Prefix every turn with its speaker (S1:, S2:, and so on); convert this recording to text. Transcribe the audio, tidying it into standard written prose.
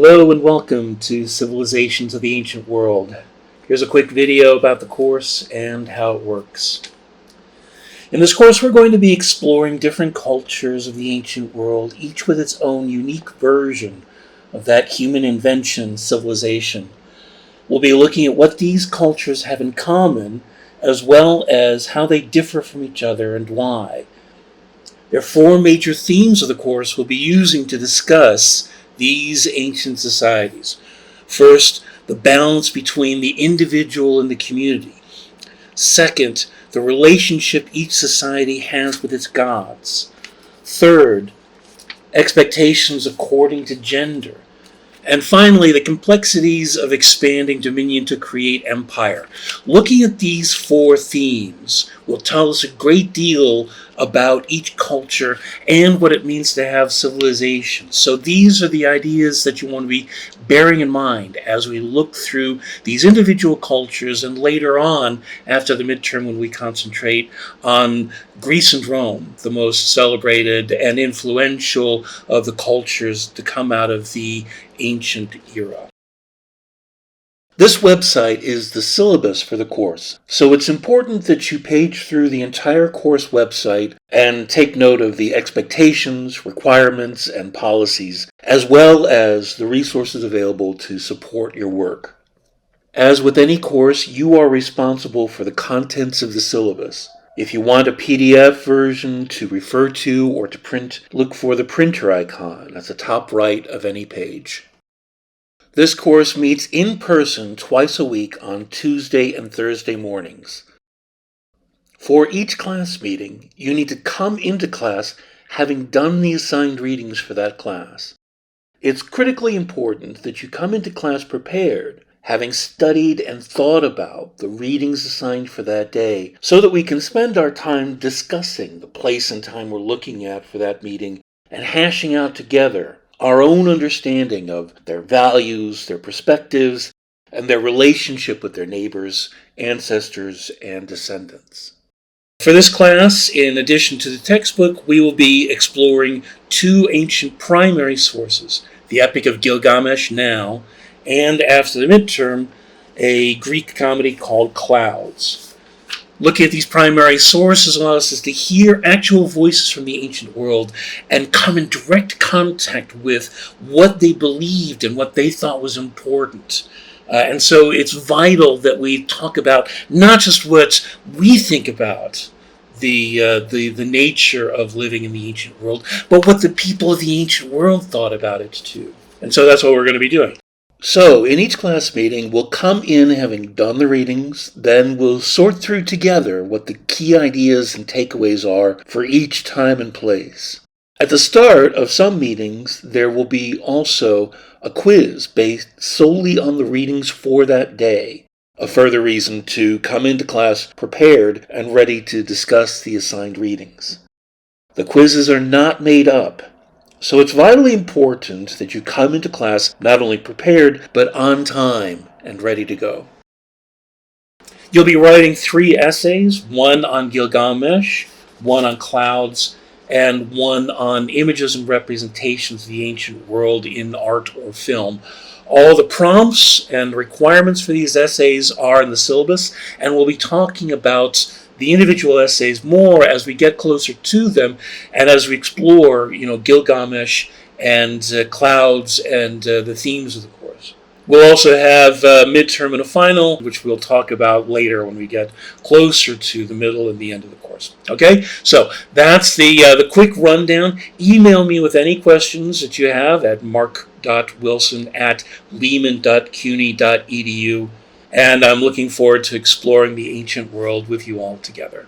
S1: Hello and welcome to Civilizations of the Ancient World. Here's a quick video about the course and how it works. In this course, we're going to be exploring different cultures of the ancient world, each with its own unique version of that human invention, civilization. We'll be looking at what these cultures have in common, as well as how they differ from each other and why. There are four major themes of the course we'll be using to discuss these ancient societies. First, the balance between the individual and the community. Second, the relationship each society has with its gods. Third, expectations according to gender. And finally, the complexities of expanding dominion to create empire. Looking at these four themes will tell us a great deal about each culture and what it means to have civilization. So these are the ideas that you want to be bearing in mind as we look through these individual cultures, and later on, after the midterm, when we concentrate on Greece and Rome, the most celebrated and influential of the cultures to come out of the ancient era. This website is the syllabus for the course, so it's important that you page through the entire course website and take note of the expectations, requirements, and policies, as well as the resources available to support your work. As with any course, you are responsible for the contents of the syllabus. If you want a PDF version to refer to or to print, look for the printer icon at the top right of any page. This course meets in person twice a week on Tuesday and Thursday mornings. For each class meeting, you need to come into class having done the assigned readings for that class. It's critically important that you come into class prepared, having studied and thought about the readings assigned for that day, so that we can spend our time discussing the place and time we're looking at for that meeting and hashing out together our own understanding of their values, their perspectives, and their relationship with their neighbors, ancestors, and descendants. For this class, in addition to the textbook, we will be exploring two ancient primary sources, the Epic of Gilgamesh now, and after the midterm, a Greek comedy called Clouds. Looking at these primary sources allows us to hear actual voices from the ancient world and come in direct contact with what they believed and what they thought was important. And so it's vital that we talk about not just what we think about the nature of living in the ancient world, but what the people of the ancient world thought about it too. And so that's what we're going to be doing. So, in each class meeting, we'll come in having done the readings, then we'll sort through together what the key ideas and takeaways are for each time and place. At the start of some meetings, there will be also a quiz based solely on the readings for that day, a further reason to come into class prepared and ready to discuss the assigned readings. The quizzes are not made up, so it's vitally important that you come into class not only prepared, but on time and ready to go. You'll be writing 3 essays, one on Gilgamesh, one on clouds, and one on images and representations of the ancient world in art or film. All the prompts and requirements for these essays are in the syllabus, and we'll be talking about the individual essays more as we get closer to them and as we explore, Gilgamesh and clouds and the themes of the course. We'll also have a midterm and a final, which we'll talk about later when we get closer to the middle and the end of the course. Okay, so that's the quick rundown. Email me with any questions that you have at mark.wilson@lehman.cuny.edu. And I'm looking forward to exploring the ancient world with you all together.